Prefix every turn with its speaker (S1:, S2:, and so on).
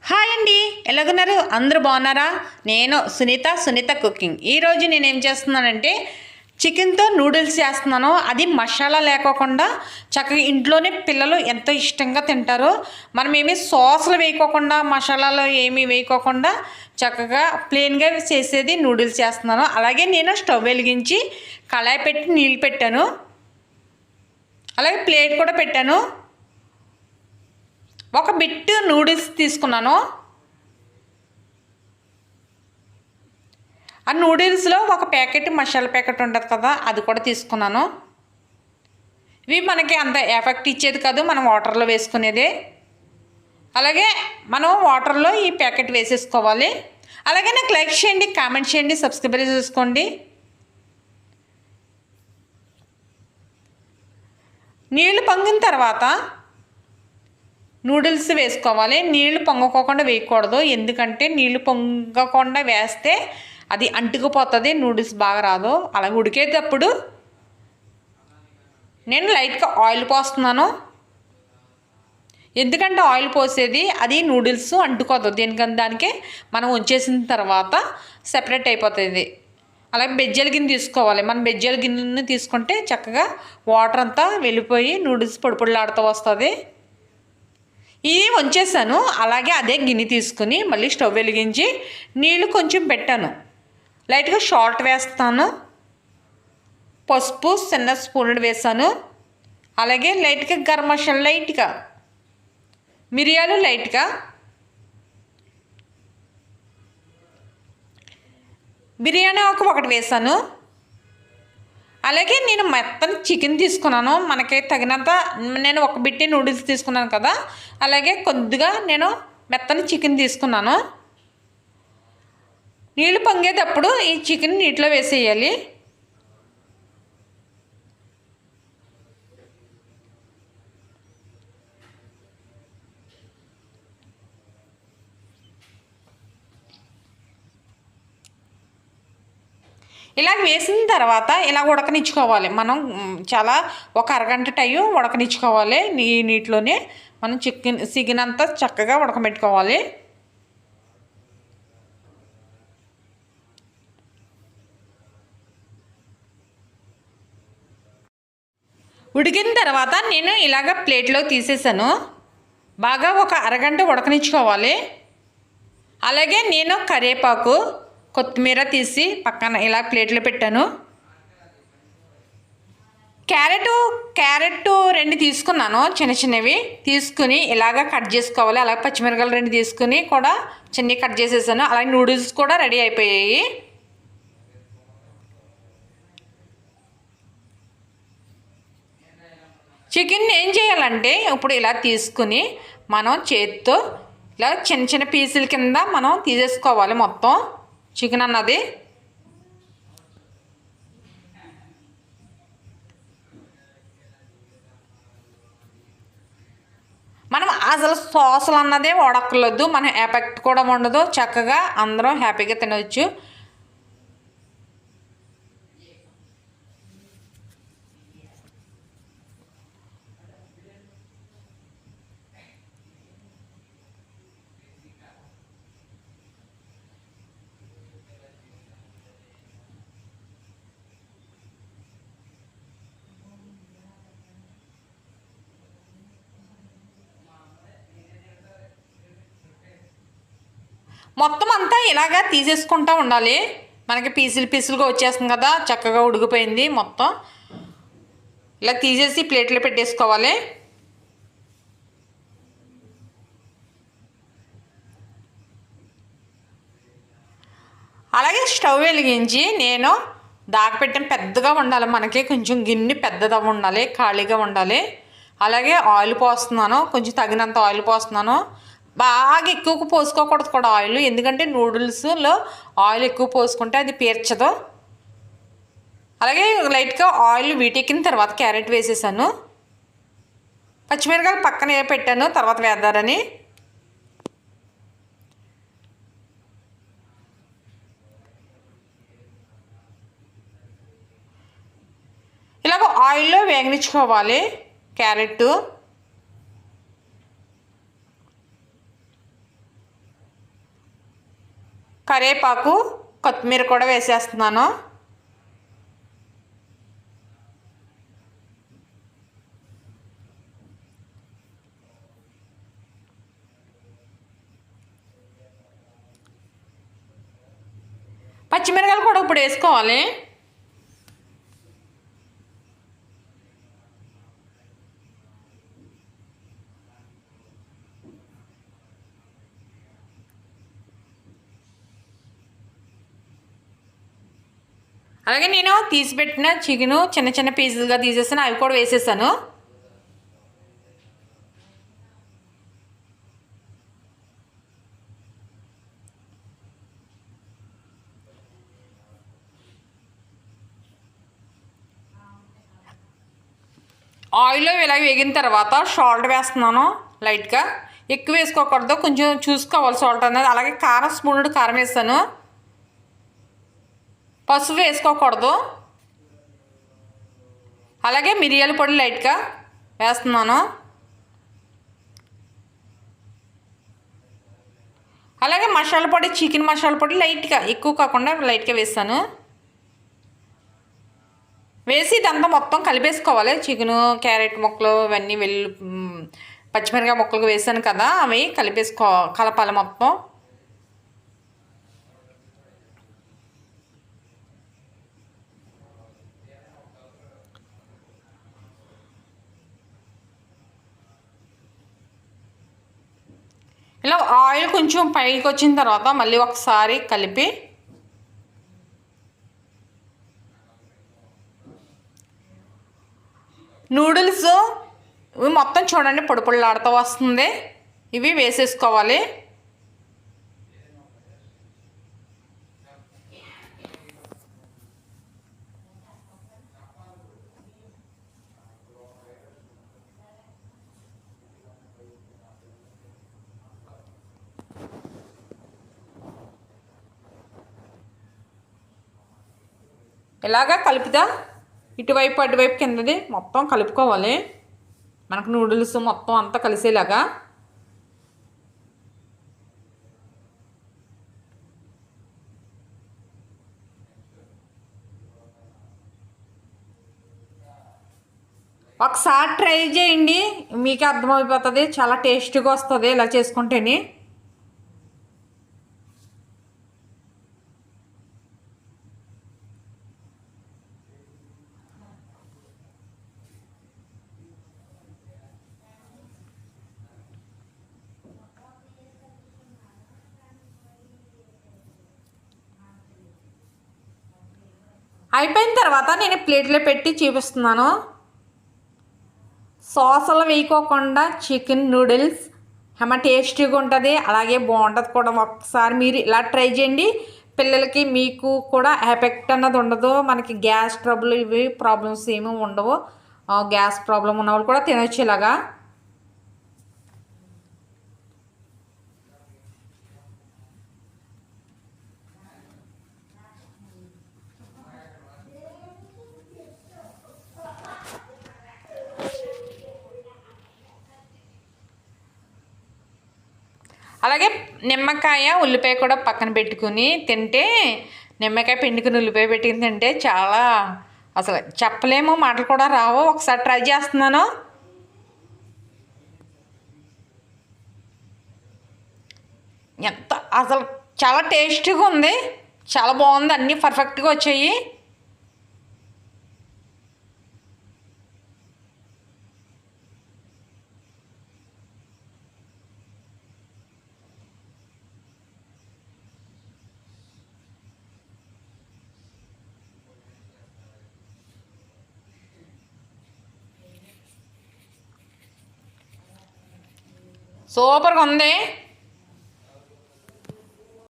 S1: Hi అండి, ఎలాగున్నారు? అందరూ బాగున్నారా? నేను సునీత కుకింగ్. ఈరోజు నేనేం చేస్తున్నానంటే చికెన్తో నూడిల్స్ చేస్తున్నాను. అది మసాలా లేకోకుండా చక్కగా ఇంట్లోనే పిల్లలు ఎంతో ఇష్టంగా తింటారు. మనం ఏమీ సాసులు వేయకోకుండా, మసాలాలు ఏమీ వేయకోకుండా చక్కగా ప్లెయిన్గా చేసేది నూడిల్స్ చేస్తున్నాను. అలాగే నేను స్టవ్ వెలిగించి కళాయి పెట్టి నీళ్ళు పెట్టాను. అలాగే ప్లేట్ కూడా పెట్టాను. ఒక బిట్ నూడిల్స్ తీసుకున్నాను. ఆ నూడిల్స్లో ఒక ప్యాకెట్ మసాలా ప్యాకెట్ ఉంటుంది కదా, అది కూడా తీసుకున్నాను. ఇవి మనకి అంత ఎఫెక్ట్ ఇచ్చేది కాదు, మనం వాటర్లో వేసుకునేదే. అలాగే మనం వాటర్లో ఈ ప్యాకెట్ వేసేసుకోవాలి. అలాగే నాకు లైక్ చేయండి, కామెంట్ చేయండి, సబ్స్క్రైబ్ చేసుకోండి. నీళ్ళు పొంగిన తర్వాత నూడిల్స్ వేసుకోవాలి. నీళ్లు పొంగకోకుండా వేయకూడదు, ఎందుకంటే నీళ్లు పొంగకుండా వేస్తే అది అంటుకుపోతుంది, నూడిల్స్ బాగా రాదు. అలా ఉడికేటప్పుడు నేను లైట్గా ఆయిల్ పోస్తున్నాను. ఎందుకంటే ఆయిల్ పోసేది అది నూడిల్స్ అంటుకోదు, దేనికని దానికే మనం ఉంచేసిన తర్వాత సెపరేట్ అయిపోతుంది. అలాగే బెజ్జల గిన్నె తీసుకోవాలి. మనం బెజ్జల గిన్నెని తీసుకుంటే చక్కగా వాటర్ అంతా వెళ్ళిపోయి నూడిల్స్ పొడి పొడిలాడుతూ వస్తుంది. ఇది వంచేసాను. అలాగే అదే గిన్నె తీసుకుని మళ్ళీ స్టవ్ వెలిగించి నీళ్ళు కొంచెం పెట్టాను. లైట్గా సాల్ట్ వేస్తాను, పసుపు చిన్న స్పూన్ వేసాను. అలాగే లైట్గా గరం మసాలా, లైట్గా మిరియాలు, లైట్గా బిర్యానీ ఆకు ఒకటి వేసాను. అలాగే నేను మెత్తని చికెన్ తీసుకున్నాను, మనకి తగినంత. నేను ఒక బిట్టి నూడిల్స్ తీసుకున్నాను కదా, అలాగే కొద్దిగా నేను మెత్తని చికెన్ తీసుకున్నాను. నీళ్ళు పొంగేటప్పుడు ఈ చికెన్ నీటిలో వేసేయాలి. ఇలా వేసిన తర్వాత ఇలా ఉడకనిచ్చుకోవాలి. మనం చాలా ఒక అరగంట టైం ఉడకనిచ్చుకోవాలి. నీటిలోనే మనం చికెన్ అంతా చక్కగా ఉడకబెట్టుకోవాలి. ఉడికిన తర్వాత నేను ఇలాగ ప్లేట్లో తీసేసాను. బాగా ఒక అరగంట ఉడకనిచ్చుకోవాలి. అలాగే నేను కరివేపాకు, కొత్తిమీర తీసి పక్కన ఇలా ప్లేట్లో పెట్టాను. క్యారెట్ 2 తీసుకున్నాను, చిన్న చిన్నవి తీసుకుని ఇలాగ కట్ చేసుకోవాలి. అలాగే పచ్చిమిరపకాయలు 2 తీసుకుని కూడా చిన్నవి కట్ చేసేసాను. అలాగే నూడిల్స్ కూడా రెడీ అయిపోయాయి. చికెన్ ఏం చేయాలంటే ఇప్పుడు ఇలా తీసుకుని మనం చేతితో ఇలా చిన్న చిన్న పీసుల కింద మనం తీసేసుకోవాలి మొత్తం చికెన్ అన్నది. మనం అసలు సాసులు అన్నదే వాడక్కర్లేదు, మన ఎఫెక్ట్ కూడా ఉండదు, చక్కగా అందరం హ్యాపీగా తినవచ్చు. మొత్తం అంతా ఇలాగా తీసేసుకుంటూ ఉండాలి. మనకి పీసులుగా వచ్చేస్తుంది కదా, చక్కగా ఉడికిపోయింది మొత్తం. ఇలా తీసేసి ప్లేట్లో పెట్టేసుకోవాలి. అలాగే స్టవ్ వెలిగించి నేను దాగపెట్టిన పెద్దగా ఉండాలి, మనకి కొంచెం గిన్నె పెద్దగా ఉండాలి, ఖాళీగా ఉండాలి. అలాగే ఆయిల్ పోస్తున్నాను, కొంచెం తగినంత ఆయిల్ పోస్తున్నాను. బాగా ఎక్కువ పోసుకోకూడదు కూడా ఆయిల్, ఎందుకంటే నూడిల్స్లో ఆయిల్ ఎక్కువ పోసుకుంటే అది పీర్చదు. అలాగే లైట్గా ఆయిల్ వీటెక్కిన తర్వాత క్యారెట్ వేసేసాను. పచ్చిమిరపకాయలు పక్కన పెట్టాను, తర్వాత వేద్దారని. ఇలాగ ఆయిల్లో వేగనిచ్చుకోవాలి క్యారెట్. కరివేపాకు, కొత్తిమీర కూడా వేసేస్తున్నాను. పచ్చిమిరకాయలు కూడా ఇప్పుడు వేసుకోవాలి. అలాగే నేను తీసిపెట్టిన చికెను చిన్న చిన్న పీసులుగా తీసేసాను, అవి కూడా వేసేసాను. ఆయిల్లో ఇలా వేగిన తర్వాత సాల్ట్ వేస్తున్నాను లైట్గా. ఎక్కువ వేసుకోకూడదు, కొంచెం చూసుకోవాలి సాల్ట్ అనేది. అలాగే కారం, స్పూనుడు కారం వేస్తాను. పసుపు వేసుకోకూడదు. అలాగే మిరియాల పొడి లైట్గా వేస్తున్నాను. అలాగే మసాలా పొడి, చికెన్ మసాలా పొడి లైట్గా, ఎక్కువ కాకుండా లైట్గా వేస్తాను. వేసి ఇదంతా మొత్తం కలిపేసుకోవాలి. చికెను, క్యారెట్ ముక్కలు ఇవన్నీ పచ్చిమిరకాయ ముక్కలు వేసాను కదా, అవి కలపాలి మొత్తం. ఇలా ఆయిల్ కొంచెం పైకి వచ్చిన తర్వాత మళ్ళీ ఒకసారి కలిపి నూడిల్స్ ఇవి మొత్తం చూడండి పొడి పొడిలాడుతూ వస్తుంది, ఇవి వేసేసుకోవాలి. ఇలాగా కలుపుతా ఇటువైపు అటువైపు కిందది మొత్తం కలుపుకోవాలి, మనకు నూడిల్స్ మొత్తం అంతా కలిసేలాగా. ఒకసారి ట్రై చేయండి, మీకు అర్థమైపోతుంది, చాలా టేస్టీగా వస్తుంది ఇలా చేసుకుంటేనే. అయిపోయిన తర్వాత నేను ప్లేట్లో పెట్టి చూపిస్తున్నాను. సాసులు వేయకోకుండా చికెన్ నూడిల్స్ టేస్టీగా ఉంటుంది, అలాగే బాగుంటుంది కూడా. ఒకసారి మీరు ఇలా ట్రై చేయండి, పిల్లలకి మీకు కూడా ఎఫెక్ట్ అన్నది ఉండదు. మనకి గ్యాస్ ట్రబుల్ ఇవి ప్రాబ్లమ్స్ ఏమీ ఉండవు. గ్యాస్ ప్రాబ్లం ఉన్న వాళ్ళు కూడా తినొచ్చు ఇలాగా. అలాగే నిమ్మకాయ, ఉల్లిపాయ కూడా పక్కన పెట్టుకుని తింటే, నిమ్మకాయ పిండుకుని ఉల్లిపాయ పెట్టుకుని తింటే చాలా, అసలు చెప్పలేము, మాటలు కూడా రావు. ఒకసారి ట్రై చేస్తున్నాను. ఎంత అసలు చాలా టేస్టీగా ఉంది, చాలా బాగుంది, అన్నీ పర్ఫెక్ట్గా వచ్చాయి. సూపర్గా ఉంది.